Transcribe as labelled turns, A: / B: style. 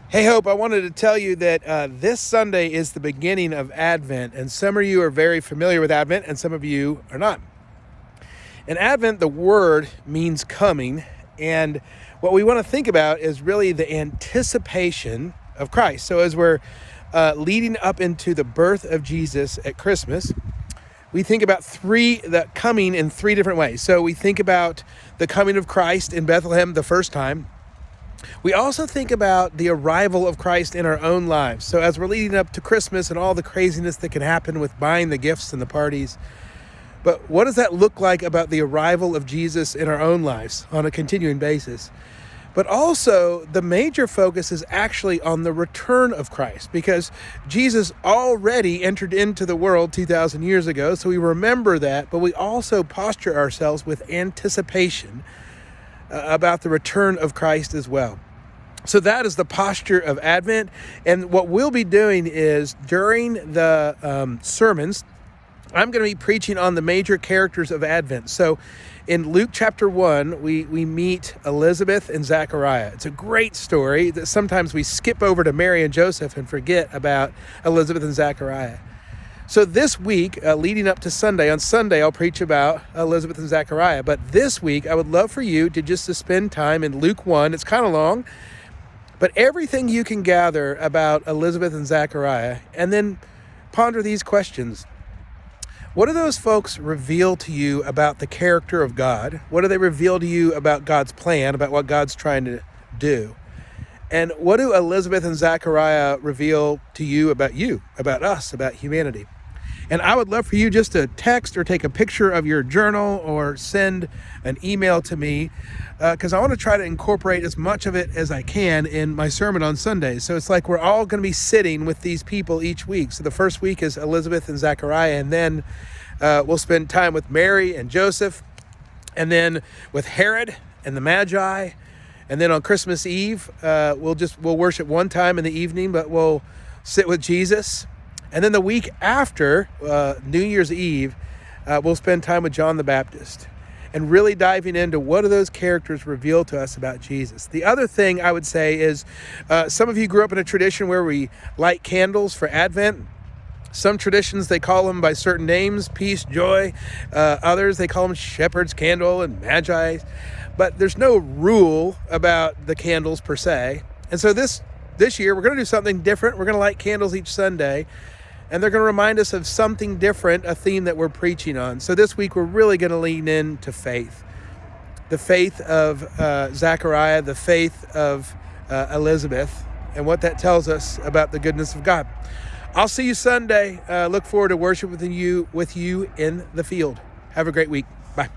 A: Hey, Hope, I wanted to tell you that this Sunday is the beginning of Advent, and some of you are very familiar with Advent, and some of you are not. In Advent, the word means coming, and what we want to think about is really the anticipation of Christ. So as we're leading up into the birth of Jesus at Christmas, we think about the coming in three different ways. So we think about the coming of Christ in Bethlehem the first time. We also think about the arrival of Christ in our own lives. So as we're leading up to Christmas and all the craziness that can happen with buying the gifts and the parties, but what does that look like about the arrival of Jesus in our own lives on a continuing basis? But also, the major focus is actually on the return of Christ, because Jesus already entered into the world 2,000 years ago, so we remember that, but we also posture ourselves with anticipation about the return of Christ as well. So that is the posture of Advent. And what we'll be doing is during the sermons, I'm going to be preaching on the major characters of Advent. So in Luke chapter 1, we meet Elizabeth and Zachariah. It's a great story that sometimes we skip over to Mary and Joseph and forget about Elizabeth and Zachariah. So this week, leading up to Sunday, on Sunday, I'll preach about Elizabeth and Zachariah. But this week, I would love for you to spend time in Luke 1. It's kind of long, but everything you can gather about Elizabeth and Zachariah, and then ponder these questions. What do those folks reveal to you about the character of God? What do they reveal to you about God's plan, about what God's trying to do? And what do Elizabeth and Zachariah reveal to you, about us, about humanity? And I would love for you just to text or take a picture of your journal or send an email to me, because I want to try to incorporate as much of it as I can in my sermon on Sundays. So it's like we're all going to be sitting with these people each week. So the first week is Elizabeth and Zachariah, and then we'll spend time with Mary and Joseph, and then with Herod and the Magi. And then on Christmas Eve, we'll worship one time in the evening, but we'll sit with Jesus. And then the week after New Year's Eve, we'll spend time with John the Baptist and really diving into what do those characters reveal to us about Jesus. The other thing I would say is some of you grew up in a tradition where we light candles for Advent. Some traditions, they call them by certain names, peace, joy. Others, they call them shepherd's candle and magi. But there's no rule about the candles per se. And so this year, we're going to do something different. We're going to light candles each Sunday, and they're going to remind us of something different, a theme that we're preaching on. So this week, we're really going to lean into faith. The faith of Zachariah, the faith of Elizabeth, and what that tells us about the goodness of God. I'll see you Sunday. Look forward to worship with you in the field. Have a great week. Bye.